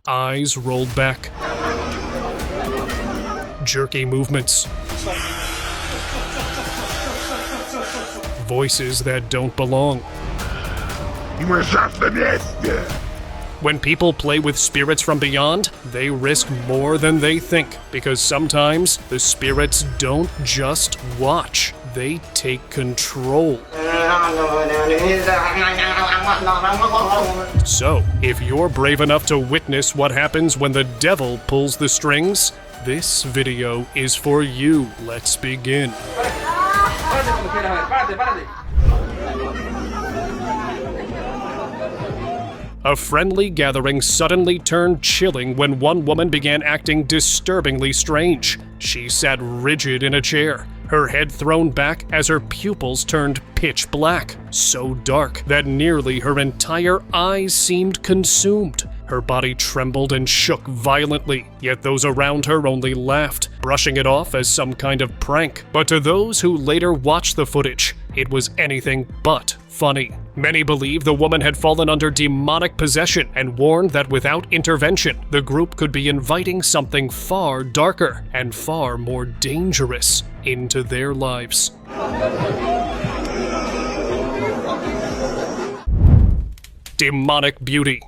eyes rolled back. Jerky movements. Voices that don't belong. When people play with spirits from beyond, they risk more than they think, because sometimes the spirits don't just watch, they take control. So, if you're brave enough to witness what happens when the devil pulls the strings, this video is for you. Let's begin. A friendly gathering suddenly turned chilling when one woman began acting disturbingly strange. She sat rigid in a chair, her head thrown back as her pupils turned pitch black, so dark that nearly her entire eyes seemed consumed. Her body trembled and shook violently, yet those around her only laughed, brushing it off as some kind of prank. But to those who later watched the footage, it was anything but funny. Many believe the woman had fallen under demonic possession and warned that without intervention, the group could be inviting something far darker and far more dangerous into their lives. Demonic beauty.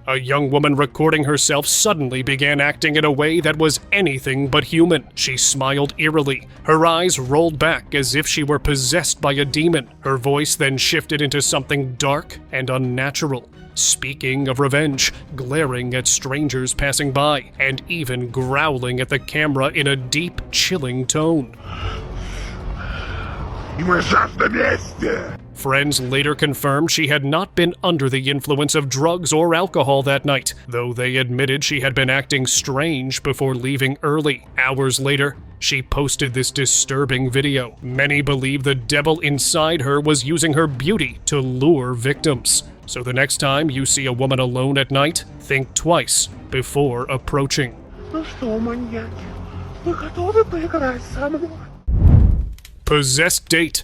A young woman recording herself suddenly began acting in a way that was anything but human. She smiled eerily. Her eyes rolled back as if she were possessed by a demon. Her voice then shifted into something dark and unnatural, speaking of revenge, glaring at strangers passing by, and even growling at the camera in a deep, chilling tone. Friends later confirmed she had not been under the influence of drugs or alcohol that night, though they admitted she had been acting strange before leaving early. Hours later, she posted this disturbing video. Many believe the devil inside her was using her beauty to lure victims. So the next time you see a woman alone at night, think twice before approaching. Possessed date.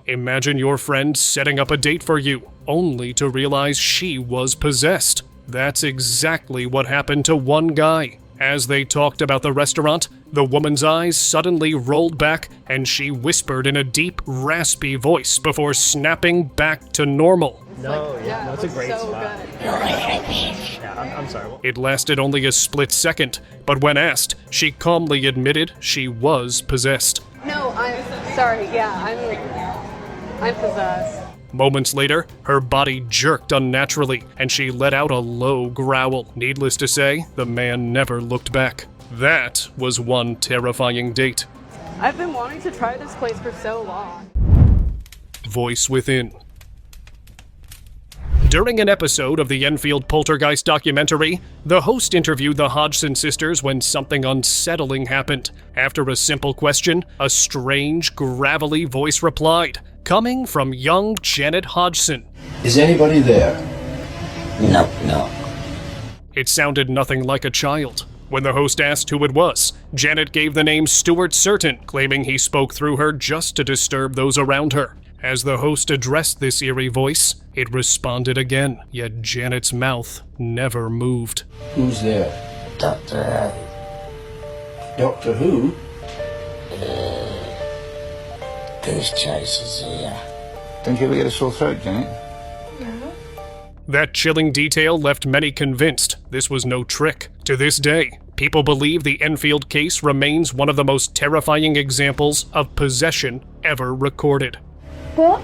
Imagine your friend setting up a date for you, only to realize she was possessed. That's exactly what happened to one guy. As they talked about the restaurant, the woman's eyes suddenly rolled back and she whispered in a deep, raspy voice before snapping back to normal. That's a great spot. I'm sorry. It lasted only a split second, but when asked, she calmly admitted she was possessed. No, I'm sorry. Yeah, I'm possessed. Moments later, her body jerked unnaturally, and she let out a low growl. Needless to say, the man never looked back. That was one terrifying date. I've been wanting to try this place for so long. Voice within. During an episode of the Enfield Poltergeist documentary, the host interviewed the Hodgson sisters when something unsettling happened. After a simple question, a strange, gravelly voice replied, coming from young Janet Hodgson. Is anybody there? No. It sounded nothing like a child. When the host asked who it was, Janet gave the name Stuart Certain, claiming he spoke through her just to disturb those around her. As the host addressed this eerie voice, it responded again, yet Janet's mouth never moved. Who's there? Doctor. Doctor who? Goose Chasers here. Don't you ever get a sore throat, Janet? No. That chilling detail left many convinced this was no trick. To this day, people believe the Enfield case remains one of the most terrifying examples of possession ever recorded. What?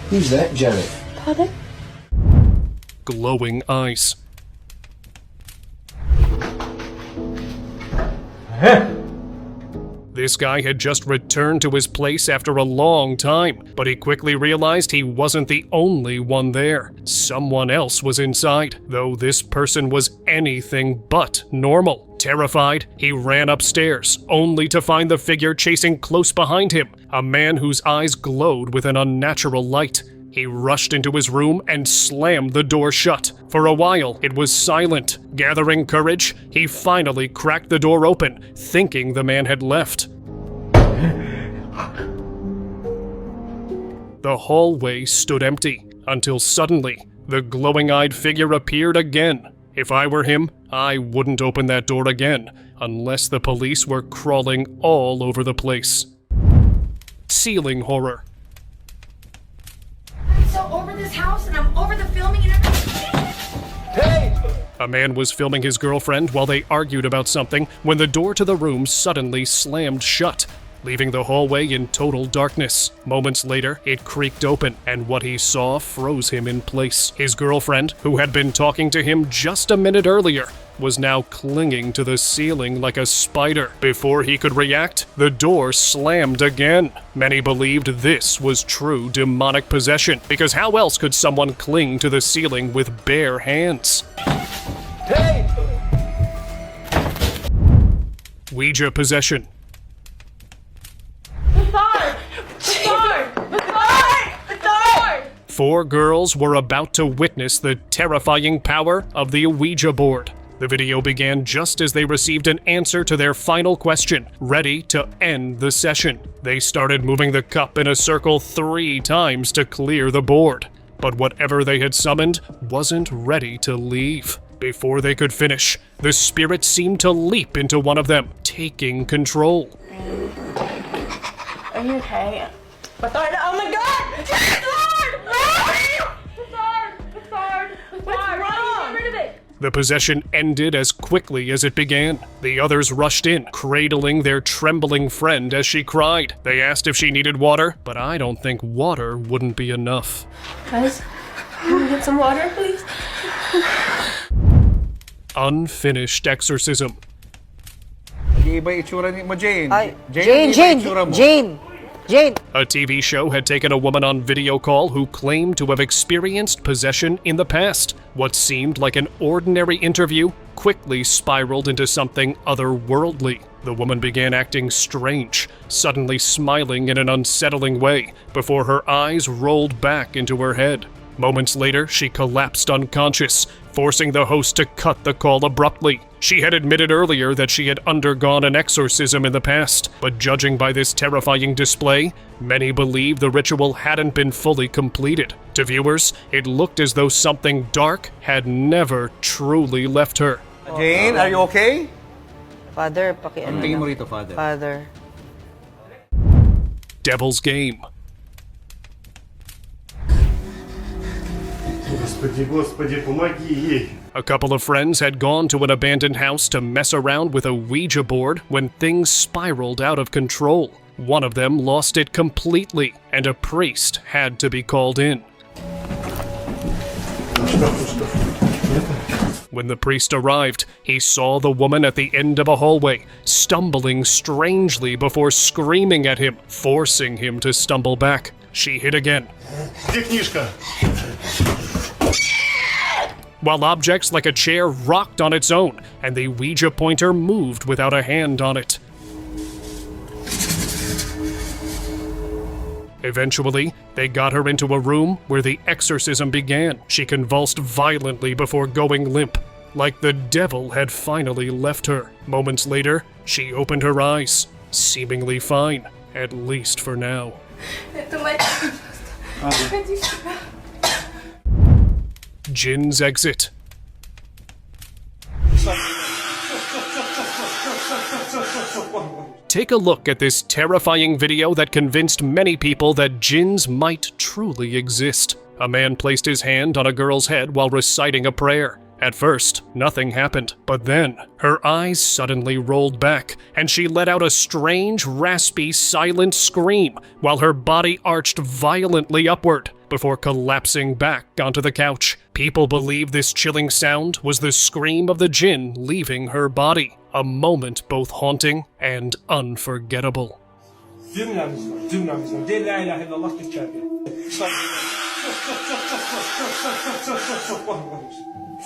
Who's that, Janet? Pardon? Glowing eyes. This guy had just returned to his place after a long time, but he quickly realized he wasn't the only one there. Someone else was inside, though this person was anything but normal. Terrified, he ran upstairs, only to find the figure chasing close behind him, a man whose eyes glowed with an unnatural light. He rushed into his room and slammed the door shut. For a while, it was silent. Gathering courage, he finally cracked the door open, thinking the man had left. The hallway stood empty, until suddenly, the glowing-eyed figure appeared again. If I were him, I wouldn't open that door again, unless the police were crawling all over the place. Ceiling horror. I'm so over this house and I'm over the filming and everything. Hey! A man was filming his girlfriend while they argued about something when the door to the room suddenly slammed shut, leaving the hallway in total darkness. Moments later, it creaked open, and what he saw froze him in place. His girlfriend, who had been talking to him just a minute earlier, was now clinging to the ceiling like a spider. Before he could react, the door slammed again. Many believed this was true demonic possession, because how else could someone cling to the ceiling with bare hands? Hey! Ouija possession. Four girls were about to witness the terrifying power of the Ouija board. The video began just as they received an answer to their final question, ready to end the session. They started moving the cup in a circle 3 times to clear the board. But whatever they had summoned wasn't ready to leave. Before they could finish, the spirit seemed to leap into one of them, taking control. Are you okay? Oh my god! What's wrong? Get rid of it. The possession ended as quickly as it began. The others rushed in, cradling their trembling friend as she cried. They asked if she needed water, but I don't think water wouldn't be enough. Guys, can we get some water, please? Unfinished exorcism. Iba itsura mo, Jane. Ay, Jane, iba itsura mo. Jane! A TV show had taken a woman on video call who claimed to have experienced possession in the past. What seemed like an ordinary interview quickly spiraled into something otherworldly. The woman began acting strange, suddenly smiling in an unsettling way, before her eyes rolled back into her head. Moments later, she collapsed unconscious, forcing the host to cut the call abruptly. She had admitted earlier that she had undergone an exorcism in the past, but judging by this terrifying display, many believe the ritual hadn't been fully completed. To viewers, it looked as though something dark had never truly left her. Jane, are you okay? Father, pakiano Tingin mo lang. rito, Father. Father. Devil's Game. Господи, помоги ей. A couple of friends had gone to an abandoned house to mess around with a Ouija board when things spiraled out of control. One of them lost it completely, and a priest had to be called in. When the priest arrived, he saw the woman at the end of a hallway, stumbling strangely before screaming at him, forcing him to stumble back. She hit again. Где книжка? While objects like a chair rocked on its own, and the Ouija pointer moved without a hand on it. Eventually, they got her into a room where the exorcism began. She convulsed violently before going limp, like the devil had finally left her. Moments later, she opened her eyes, seemingly fine, at least for now. Jin's exit. Take a look at this terrifying video that convinced many people that jinns might truly exist. A man placed his hand on a girl's head while reciting a prayer. At first, nothing happened, but then her eyes suddenly rolled back, and she let out a strange, raspy, silent scream while her body arched violently upward before collapsing back onto the couch. People believe this chilling sound was the scream of the jinn leaving her body, a moment both haunting and unforgettable.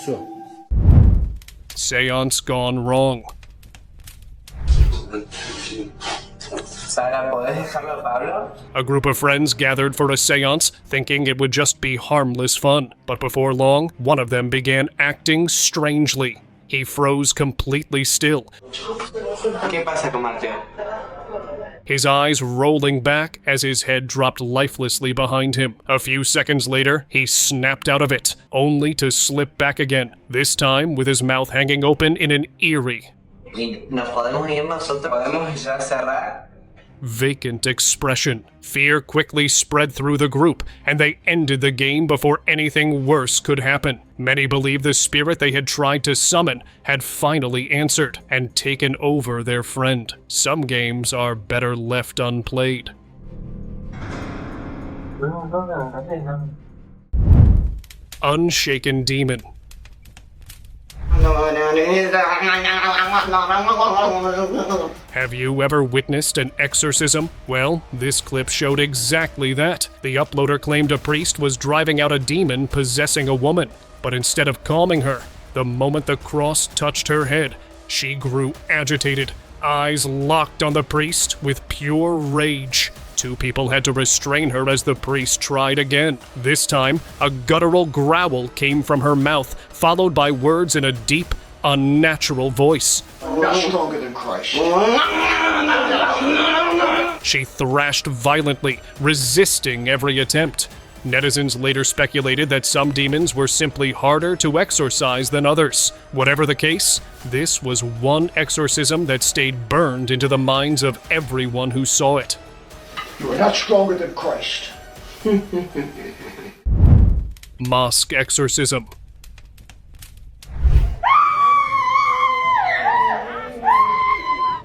So, Seance gone wrong. A group of friends gathered for a seance, thinking it would just be harmless fun. But before long, one of them began acting strangely. He froze completely still, his eyes rolling back as his head dropped lifelessly behind him. A few seconds later, he snapped out of it, only to slip back again, this time with his mouth hanging open in an eerie, vacant expression. Fear quickly spread through the group, and they ended the game before anything worse could happen. Many believe the spirit they had tried to summon had finally answered and taken over their friend. Some games are better left unplayed. Unshaken Demon. Have you ever witnessed an exorcism? Well, this clip showed exactly that. The uploader claimed a priest was driving out a demon possessing a woman, but instead of calming her, the moment the cross touched her head, she grew agitated, eyes locked on the priest with pure rage. Two people had to restrain her as the priest tried again. This time, a guttural growl came from her mouth, followed by words in a deep, unnatural voice. I'm not stronger than Christ. She thrashed violently, resisting every attempt. Netizens later speculated that some demons were simply harder to exorcise than others. Whatever the case, this was one exorcism that stayed burned into the minds of everyone who saw it. You are not stronger than Christ. Mosque exorcism.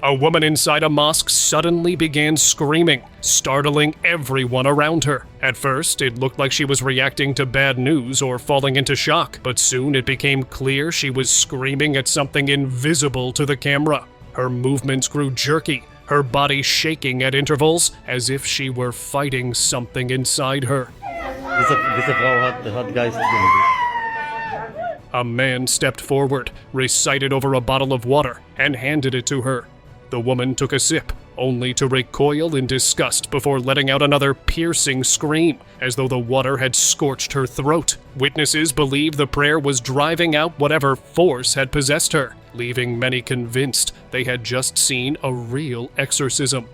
A woman inside a mosque suddenly began screaming, startling everyone around her. At first, it looked like she was reacting to bad news or falling into shock, but soon it became clear she was screaming at something invisible to the camera. Her movements grew jerky, her body shaking at intervals as if she were fighting something inside her. A man stepped forward, recited over a bottle of water, and handed it to her. The woman took a sip, only to recoil in disgust before letting out another piercing scream, as though the water had scorched her throat. Witnesses believe the prayer was driving out whatever force had possessed her, leaving many convinced they had just seen a real exorcism.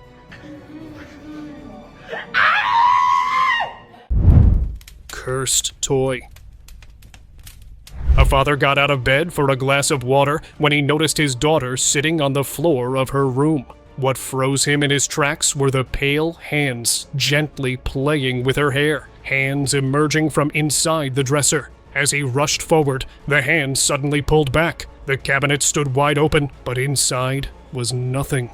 Cursed toy. A father got out of bed for a glass of water when he noticed his daughter sitting on the floor of her room. What froze him in his tracks were the pale hands gently playing with her hair, hands emerging from inside the dresser. As he rushed forward, the hands suddenly pulled back. The cabinet stood wide open, but inside was nothing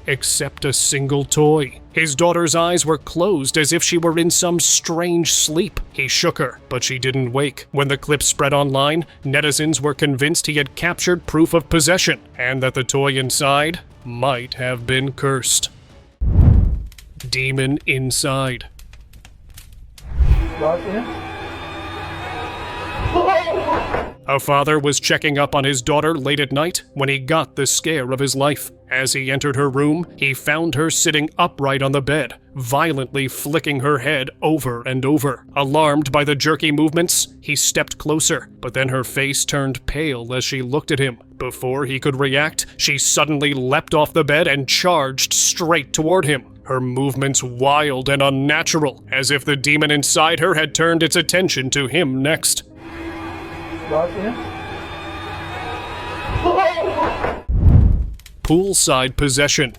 except a single toy. His daughter's eyes were closed as if she were in some strange sleep. He shook her, but she didn't wake. When the clip spread online, netizens were convinced he had captured proof of possession, and that the toy inside might have been cursed. Demon inside. A father was checking up on his daughter late at night when he got the scare of his life. As he entered her room, he found her sitting upright on the bed, violently flicking her head over and over. Alarmed by the jerky movements, he stepped closer, but then her face turned pale as she looked at him. Before he could react, she suddenly leapt off the bed and charged straight toward him. Her movements wild and unnatural, as if the demon inside her had turned its attention to him next. Poolside possession.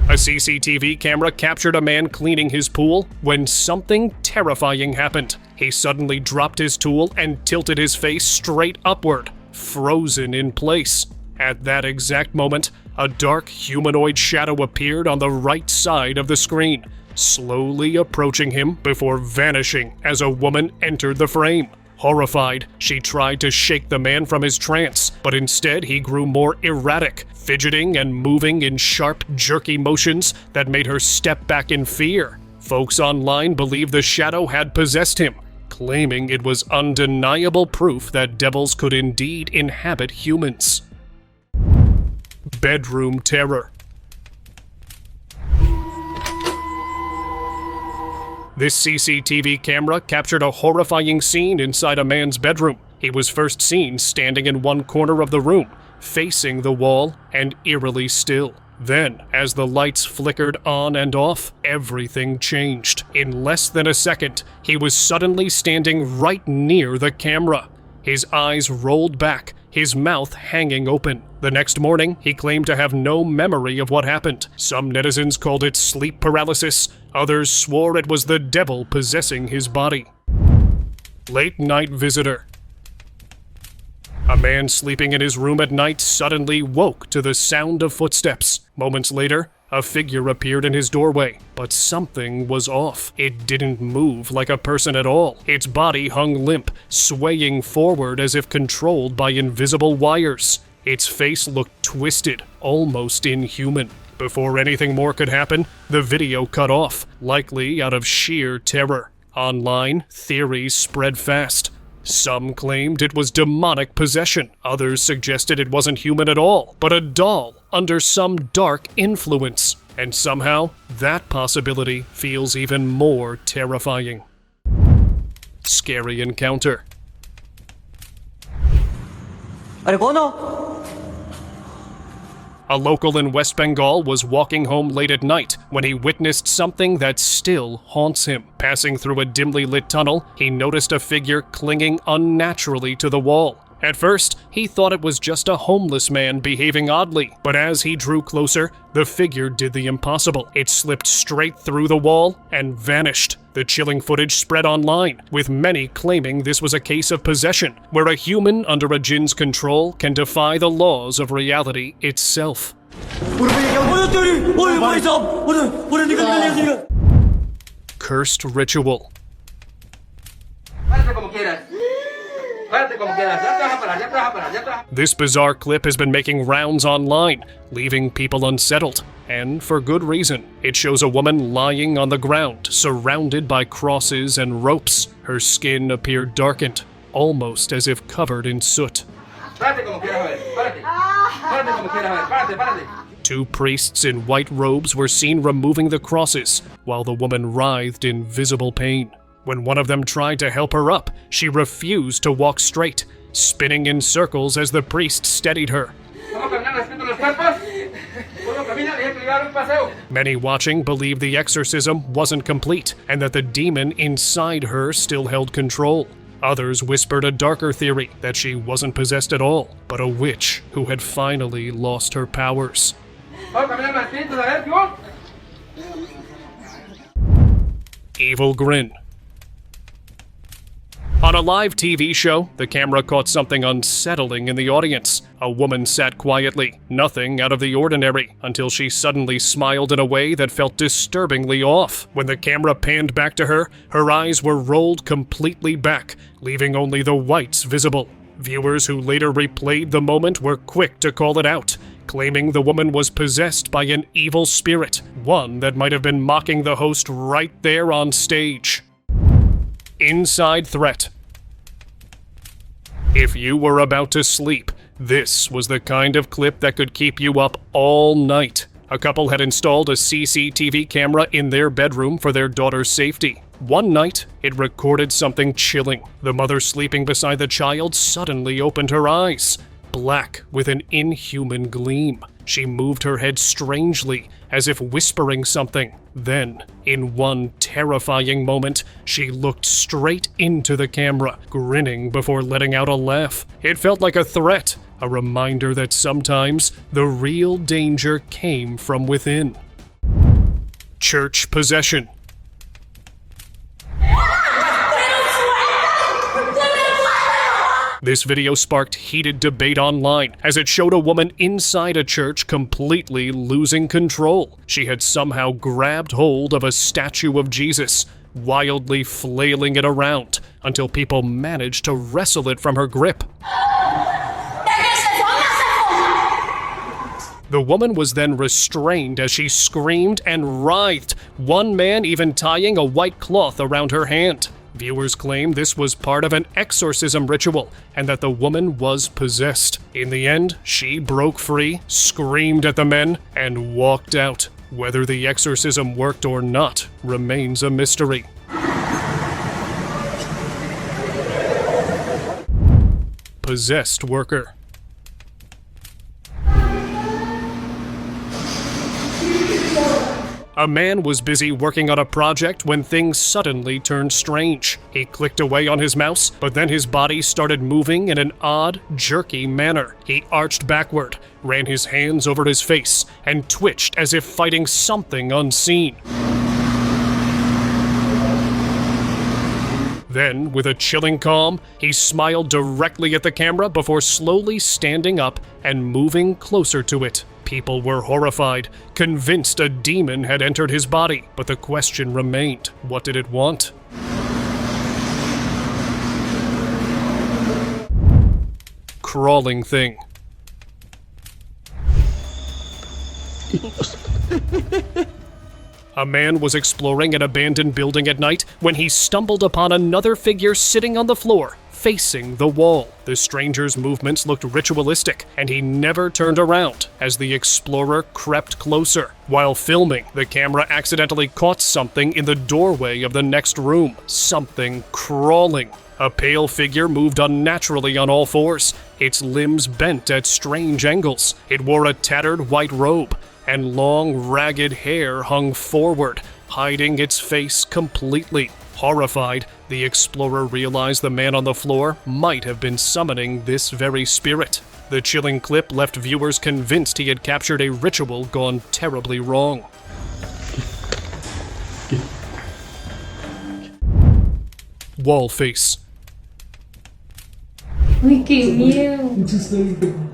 A CCTV camera captured a man cleaning his pool when something terrifying happened. He suddenly dropped his tool and tilted his face straight upward, frozen in place. At that exact moment, a dark humanoid shadow appeared on the right side of the screen, slowly approaching him before vanishing as a woman entered the frame. Horrified, she tried to shake the man from his trance, but instead he grew more erratic, fidgeting and moving in sharp, jerky motions that made her step back in fear. Folks online believe the shadow had possessed him, claiming it was undeniable proof that devils could indeed inhabit humans. Bedroom terror. This CCTV camera captured a horrifying scene inside a man's bedroom. He was first seen standing in one corner of the room, facing the wall and eerily still. Then, as the lights flickered on and off, everything changed. In less than a second, he was suddenly standing right near the camera. His eyes rolled back, his mouth hanging open. The next morning, he claimed to have no memory of what happened. Some netizens called it sleep paralysis. Others swore it was the devil possessing his body. Late night visitor. A man sleeping in his room at night suddenly woke to the sound of footsteps. Moments later, a figure appeared in his doorway, but something was off. It didn't move like a person at all. Its body hung limp, swaying forward as if controlled by invisible wires. Its face looked twisted, almost inhuman. Before anything more could happen, the video cut off, likely out of sheer terror. Online, theories spread fast. Some claimed it was demonic possession. Others suggested it wasn't human at all, but a doll under some dark influence. And somehow, that possibility feels even more terrifying. Scary encounter. A local in West Bengal was walking home late at night when he witnessed something that still haunts him. Passing through a dimly lit tunnel, he noticed a figure clinging unnaturally to the wall. At first, he thought it was just a homeless man behaving oddly, but as he drew closer, the figure did the impossible. It slipped straight through the wall and vanished. The chilling footage spread online, with many claiming this was a case of possession, where a human under a jinn's control can defy the laws of reality itself. Cursed ritual. This bizarre clip has been making rounds online, leaving people unsettled, and for good reason. It shows a woman lying on the ground, surrounded by crosses and ropes. Her skin appeared darkened, almost as if covered in soot. Two priests in white robes were seen removing the crosses, while the woman writhed in visible pain. When one of them tried to help her up, she refused to walk straight, spinning in circles as the priest steadied her. Many watching believed the exorcism wasn't complete, and that the demon inside her still held control. Others whispered a darker theory, that she wasn't possessed at all, but a witch who had finally lost her powers. Evil grin. On a live TV show, the camera caught something unsettling in the audience. A woman sat quietly, nothing out of the ordinary, until she suddenly smiled in a way that felt disturbingly off. When the camera panned back to her, her eyes were rolled completely back, leaving only the whites visible. Viewers who later replayed the moment were quick to call it out, claiming the woman was possessed by an evil spirit, one that might have been mocking the host right there on stage. Inside threat. If you were about to sleep, this was the kind of clip that could keep you up all night. A couple had installed a CCTV camera in their bedroom for their daughter's safety. One night, it recorded something chilling. The mother sleeping beside the child suddenly opened her eyes, black with an inhuman gleam. She moved her head strangely, as if whispering something. Then, in one terrifying moment, she looked straight into the camera, grinning before letting out a laugh. It felt like a threat, a reminder that sometimes the real danger came from within. Church possession. This video sparked heated debate online, as it showed a woman inside a church completely losing control. She had somehow grabbed hold of a statue of Jesus, wildly flailing it around, until people managed to wrestle it from her grip. The woman was then restrained as she screamed and writhed, one man even tying a white cloth around her hand. Viewers claim this was part of an exorcism ritual and that the woman was possessed. In the end, she broke free, screamed at the men, and walked out. Whether the exorcism worked or not remains a mystery. possessed worker. A man was busy working on a project when things suddenly turned strange. He clicked away on his mouse, but then his body started moving in an odd, jerky manner. He arched backward, ran his hands over his face, and twitched as if fighting something unseen. Then, with a chilling calm, he smiled directly at the camera before slowly standing up and moving closer to it. People were horrified, convinced a demon had entered his body, but the question remained, what did it want? Crawling thing. A man was exploring an abandoned building at night when he stumbled upon another figure sitting on the floor, facing the wall. The stranger's movements looked ritualistic, and he never turned around as the explorer crept closer. While filming, the camera accidentally caught something in the doorway of the next room. Something crawling. A pale figure moved unnaturally on all fours, its limbs bent at strange angles. It wore a tattered white robe, and long, ragged hair hung forward, hiding its face completely. Horrified, the explorer realized the man on the floor might have been summoning this very spirit. The chilling clip left viewers convinced he had captured a ritual gone terribly wrong. Wall face. Look at you.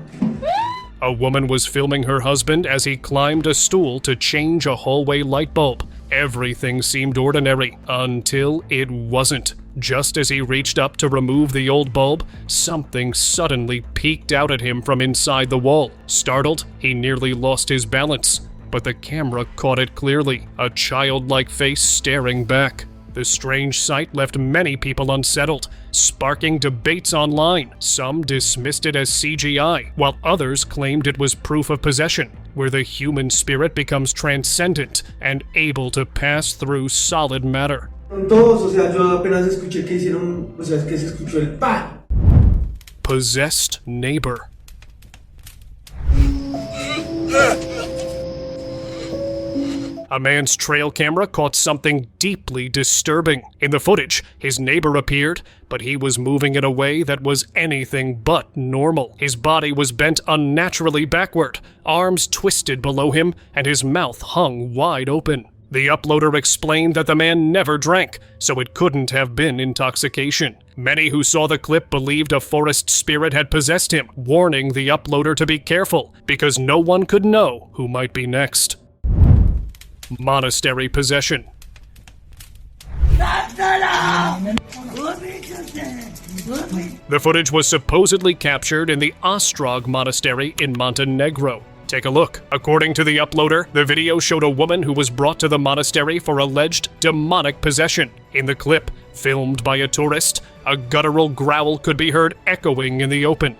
A woman was filming her husband as he climbed a stool to change a hallway light bulb. Everything seemed ordinary until it wasn't. Just as he reached up to remove the old bulb, something suddenly peeked out at him from inside the wall. Startled, he nearly lost his balance, but the camera caught it clearly, a childlike face staring back. The strange sight left many people unsettled, sparking debates online. Some dismissed it as CGI, while others claimed it was proof of possession, where the human spirit becomes transcendent and able to pass through solid matter. Possessed neighbor. A man's trail camera caught something deeply disturbing. In the footage, his neighbor appeared, but he was moving in a way that was anything but normal. His body was bent unnaturally backward, arms twisted below him, and his mouth hung wide open. The uploader explained that the man never drank, so it couldn't have been intoxication. Many who saw the clip believed a forest spirit had possessed him, warning the uploader to be careful, because no one could know who might be next. Monastery possession. The footage was supposedly captured in the Ostrog Monastery in Montenegro. Take a look. According to the uploader, the video showed a woman who was brought to the monastery for alleged demonic possession. In the clip, filmed by a tourist, a guttural growl could be heard echoing in the open.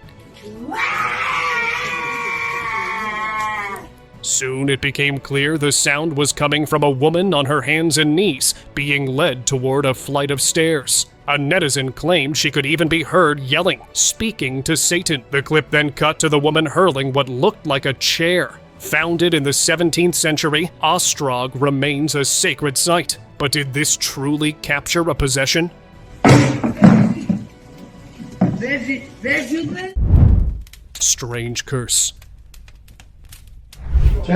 Soon it became clear the sound was coming from a woman on her hands and knees, being led toward a flight of stairs. A netizen claimed she could even be heard yelling, speaking to Satan. The clip then cut to the woman hurling what looked like a chair. Founded in the 17th century, Ostrog remains a sacred site. But did this truly capture a possession? Strange curse. You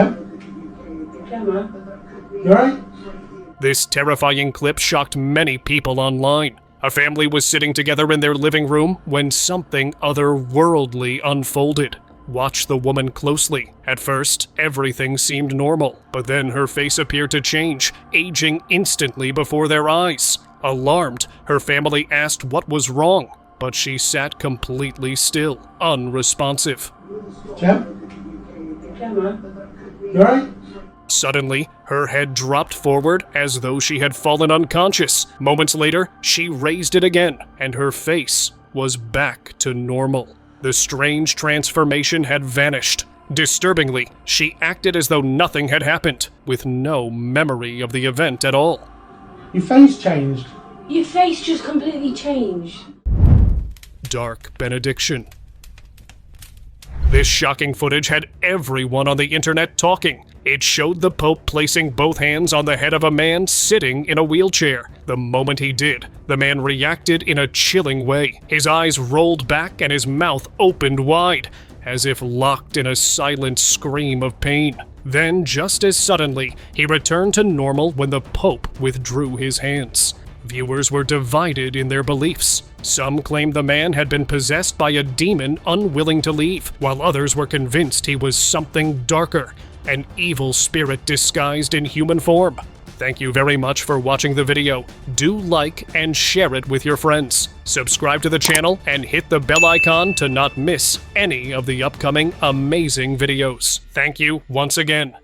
alright? This terrifying clip shocked many people online. A family was sitting together in their living room when something otherworldly unfolded. Watch the woman closely. At first, everything seemed normal, but then her face appeared to change, aging instantly before their eyes. Alarmed, her family asked what was wrong, but she sat completely still, unresponsive. You alright? Suddenly, her head dropped forward as though she had fallen unconscious. Moments later, she raised it again, and her face was back to normal. The strange transformation had vanished. Disturbingly, she acted as though nothing had happened, with no memory of the event at all. Your face changed. Your face just completely changed. dark benediction. This shocking footage had everyone on the internet talking. It showed the Pope placing both hands on the head of a man sitting in a wheelchair. The moment he did, the man reacted in a chilling way. His eyes rolled back and his mouth opened wide, as if locked in a silent scream of pain. Then, just as suddenly, he returned to normal when the Pope withdrew his hands. Viewers were divided in their beliefs. Some claimed the man had been possessed by a demon unwilling to leave, while others were convinced he was something darker, an evil spirit disguised in human form. Thank you very much for watching the video. Do like and share it with your friends. Subscribe to the channel and hit the bell icon to not miss any of the upcoming amazing videos. Thank you once again.